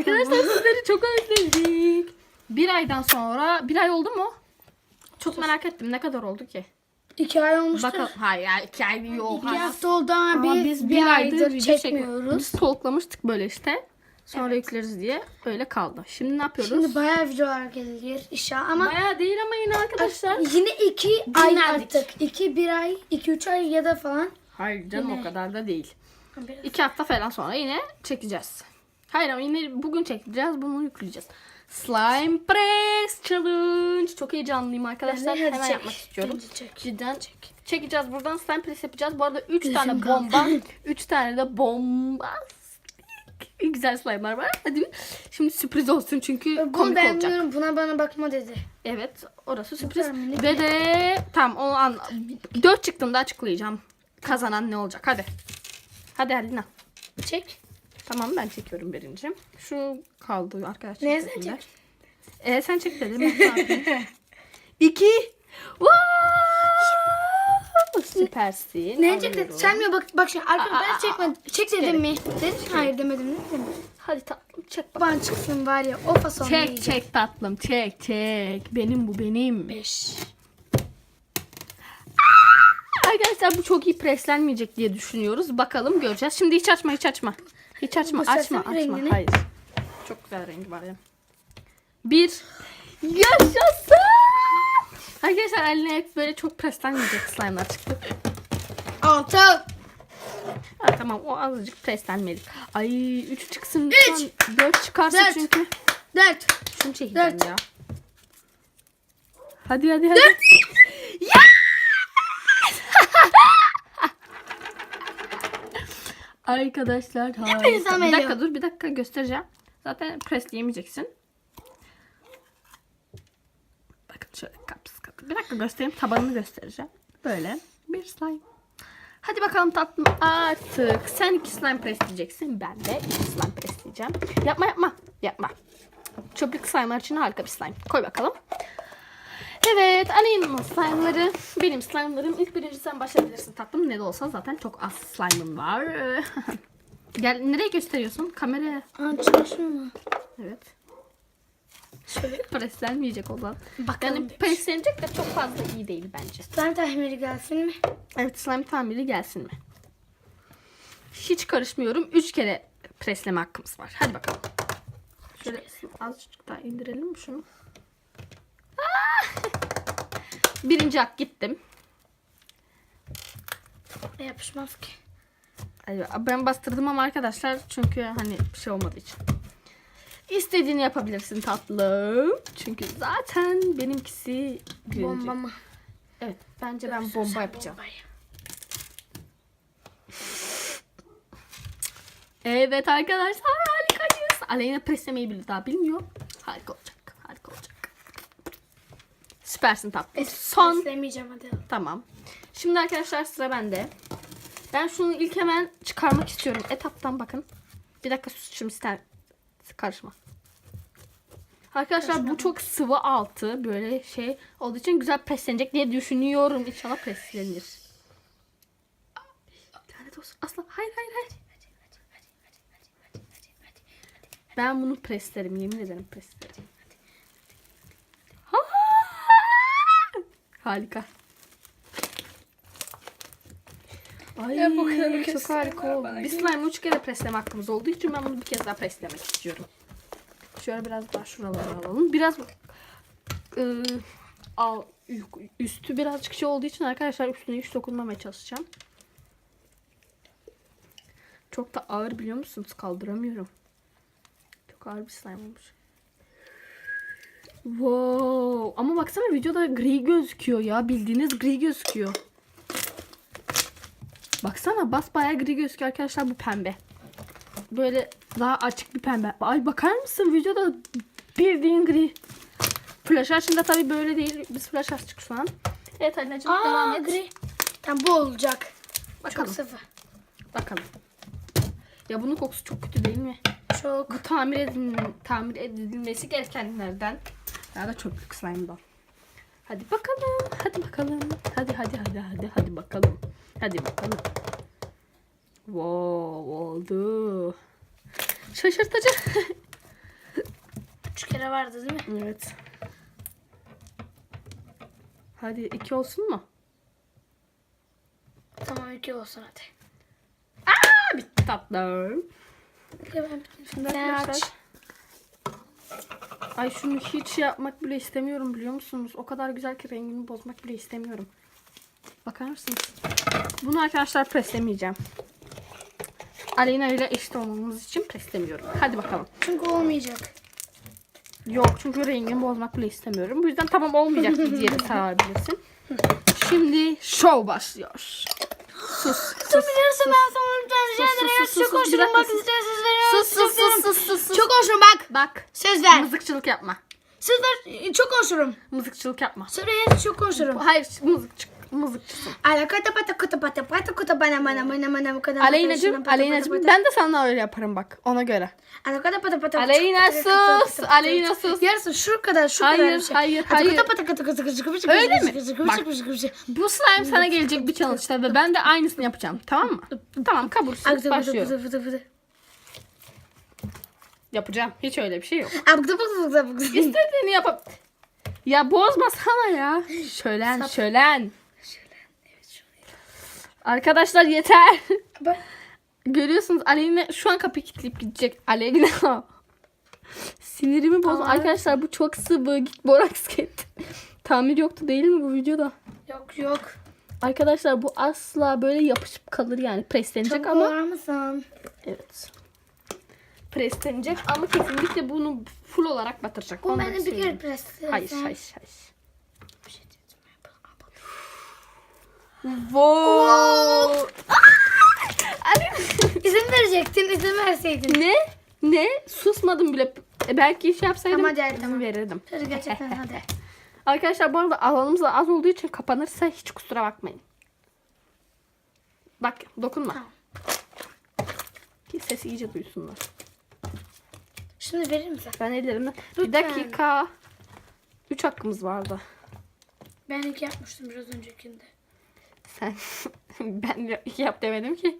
Arkadaşlar sizleri çok özledik. Bir aydan sonra, bir ay oldu mu? Çok merak ettim. Ne kadar oldu ki? 2 ay olmuştur. Bakalım. Hayır ya 2 ay yok. 2 hafta oldu ama Biz bir aydır aydır video çekmiyoruz. Biz stalklamıştık böyle işte. Sonra yükleriz diye öyle kaldı. Şimdi ne yapıyoruz? Şimdi bayağı videolar gelir inşallah ama Bayağı değil ama yine arkadaşlar. yine 2 ay Dinlendik. artık. 1 ay, 2-3 ay ya da falan. Hayır canım Yine. o kadar da değil. Biraz. 2 hafta falan sonra yine çekeceğiz. Hayır ama yine bugün çekeceğiz. Bunu yükleyeceğiz. Slime Press Challenge. Çok heyecanlıyım arkadaşlar. Hadi Hemen çek. yapmak istiyorum. Hadi çek. Cidden çekeceğiz. Buradan slime press yapacağız. Bu arada 3 tane bomba. 3 tane de bomba. Güzel slime'lar var. Hadi şimdi sürpriz olsun çünkü Bunu komik ben olacak. biliyorum. Buna bana dedi. Evet, orası sürpriz. kadar minik. Ve de tam o an 4 çıktığında açıklayacağım. Kazanan ne olacak? Hadi. Hadi Alina. Çek. Tamam ben çekiyorum birinci. Şu kaldı arkadaşlar. Ne sen elinde. çek? Sen çek dedim. Ne yapayım? 2. Süpersin. Ne çekti? Alıyorum. Sen mi bak şimdi arkadaşlar ben çekmedim. Çek dedim mi? Dedin hayır demedim. Ne dedim? Hadi tatlım çek bak. Ban çıksın var ya o fason Çek tatlım çek. Benim bu benim. 5. Arkadaşlar bu çok iyi preslenmeyecek diye düşünüyoruz. Bakalım göreceğiz. Şimdi hiç açma. Hiç açma. Göstersene Açma. rengini. Hayır. Çok güzel rengi var ya. 1. Yaşasın. Arkadaşlar eline hep böyle çok preslenmeyecek slime'lar çıktı. 6. Ha, tamam o azıcık preslenmedik. Ay 3 çıksın lütfen. 4 çıkarsa 4. çünkü. 4. Şunu çekeceğim 4. ya. Hadi. Ya! Arkadaşlar harika. Bir dakika dur bir dakika göstereceğim. Zaten presleyemeyeceksin. Bakın şöyle kapsız. Bir dakika göstereyim. Tabanını göstereceğim. Böyle bir slime. Hadi bakalım tatlım artık. Sen 2 slime presleyeceksin. Ben de 2 slime presleyeceğim. Yapma. Çöplük slime'lar için harika bir slime. Koy bakalım. Evet, Alena'nın slime'ları, benim slime'larım. İlk birinci sen başlayabilirsin tatlım. Ne de olsa zaten çok az slime'ım var. Gel, nereye gösteriyorsun? Kameraya. Çalışıyor mu? Evet. Şöyle preslenmeyecek o zaman. Bakalım Yani preslenecek de çok fazla iyi değil bence. Slime tahmini gelsin mi? Evet, slime tamiri gelsin mi? Hiç karışmıyorum. 3 kere presleme hakkımız var. Hadi bakalım. Şöyle azıcık daha indirelim mi şunu? Birinci hak gittim. Yapışmaz ki. Ay, ben bastırdım ama arkadaşlar çünkü hani bir şey olmadığı için. İstediğini yapabilirsin tatlım. Çünkü zaten benimkisi birinci. Bomba mı? Evet bence ben bomba yapacağım. Evet arkadaşlar harikayız. Aleyna preslemeyi bile daha bilmiyor. Harika olacak. Süpersin tatlım. Son. Preslemeyeceğim hadi. Tamam. Şimdi arkadaşlar sıra bende. Ben şunu ilk hemen çıkarmak istiyorum. Etaptan bakın. Bir dakika sus şimdi ister. Karışma. Arkadaşlar bu çok sıvı altı. Böyle şey olduğu için güzel preslenecek diye düşünüyorum. İnşallah preslenir. Lanet olsun. Asla. Hayır. Ben bunu preslerim. Yemin ederim preslerim. Harika. Ay Ya bu kadar çok harika oldu. Bir slime 3 kere presleme hakkımız olduğu için ben bunu bir kez daha preslemek istiyorum. Şöyle biraz daha şuraları alalım. Biraz üstü birazcık şey olduğu için arkadaşlar üstüne hiç dokunmamaya çalışacağım. Çok da ağır biliyor musunuz? Kaldıramıyorum. Çok ağır bir slime olmuş. Wow. Ama baksana videoda gri gözüküyor ya. Bildiğiniz gri gözüküyor. Baksana basbayağı gri gözüküyor arkadaşlar bu pembe. Böyle daha açık bir pembe. Ay bakar mısın videoda bildiğin gri. Flash açında tabii böyle değil. Biz flash açtık şu an. Evet Alina'cığım devam et. Gri. Tam bu olacak. Bakalım. Çok sıvı. Bakalım. Ya bunun kokusu çok kötü değil mi? Çok. Bu tamir edilmesi gerekenlerden. Ya da çöplük slime'dan. Hadi bakalım. Hadi bakalım. Hadi bakalım. Wow oldu. Şaşırtıcı. 3 kere vardı değil mi? Evet. Hadi 2 olsun mu? Tamam 2 olsun hadi. Bitti tatlım. Şimdi Sen arkadaşlar. aç. Ay şunu hiç yapmak bile istemiyorum biliyor musunuz? O kadar güzel ki rengini bozmak bile istemiyorum. Bakar mısınız? Bunu arkadaşlar preslemeyeceğim. Aleyna ile eşit olmamız için preslemiyorum. Hadi bakalım. Çünkü olmayacak. Yok çünkü rengini bozmak bile istemiyorum. Bu yüzden tamam olmayacak diye de sarabilirsin. Şimdi show başlıyor. Sus. Biliyorsun ben sana lütfen rica Sus, ederim. sus, sus, Çok sus. Bir hoşuma dakika, bak sus. size veriyorum. Sus sus sus sus sus. Çok hoşuma bak. Bak. Söz ver. Mızıkçılık yapma. Söz ver. Çok konuşurum. Mızıkçılık yapma. Söyle çok konuşurum. Hayır mızıkçısın. Alakata pata kuta pata pata kuta bana bana bu kadar. Aleyna'cığım ben de sana öyle yaparım bak ona göre. Alakata pata pata. Aleyna sus. Aleyna sus. Yarısı şu kadar şu Hayır, kadar bir şey. hayır, Pata hayır. pata pata pata pata. Öyle mi? Bak. Bu slime sana gelecek bir challenge'da ve ben de aynısını yapacağım. Tamam mı? Tamam kabulsün. Başlıyorum. Yapacağım. Hiç öyle bir şey yok. İstediğini yap. Ya bozmasana ya. Şölen. Arkadaşlar yeter. Görüyorsunuz Aleyna şu an kapıyı kilitleyip gidecek. Aleyna. Sinirimi bozma. Arkadaşlar bu çok sıvı. Git boraks get. Tamir yoktu değil mi bu videoda? Yok. Arkadaşlar bu asla böyle yapışıp kalır yani. Preslenecek Çok ama. var mısın? Evet. Preslenecek ama kesinlikle bunu full olarak batıracak. Bu Onu benim bir söyleyeyim. kere pres. Hayır. Wow. İzin verecektin, izin verseydin. Ne? Susmadım bile. Belki şey yapsaydım Tamam, hadi, izin tamam. verirdim. Hadi gerçekten hadi. Arkadaşlar bu arada alanımız da az olduğu için kapanırsa hiç kusura bakmayın. Bak dokunma. Tamam. Ki sesi iyice duysunlar. Şimdi verir misin? Ben ellerimle. Bir Lütfen. dakika. 3 hakkımız vardı. Ben 2 yapmıştım biraz öncekinde. Sen ben 2 yap demedim ki.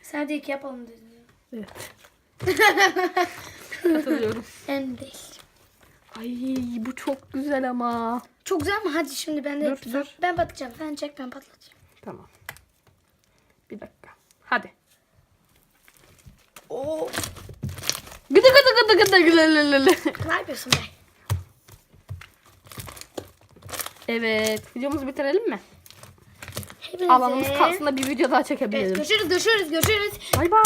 Sen de 2 yapalım dedin. Evet. Katılıyorum. En değil. Ay bu çok güzel ama. Çok güzel ama hadi şimdi ben de Dur, yapacağım. dur. Ben batacağım. Sen çek ben patlatacağım. Tamam. Bir dakika. Hadi. Oo. Gıdı gıdı gıdı gıdı gıdı. Ne yapıyorsun be? Evet. Videomuzu bitirelim mi? Hepinize. Alanımız kalsın da bir video daha Evet, çekebilirim. görüşürüz. Bay bay.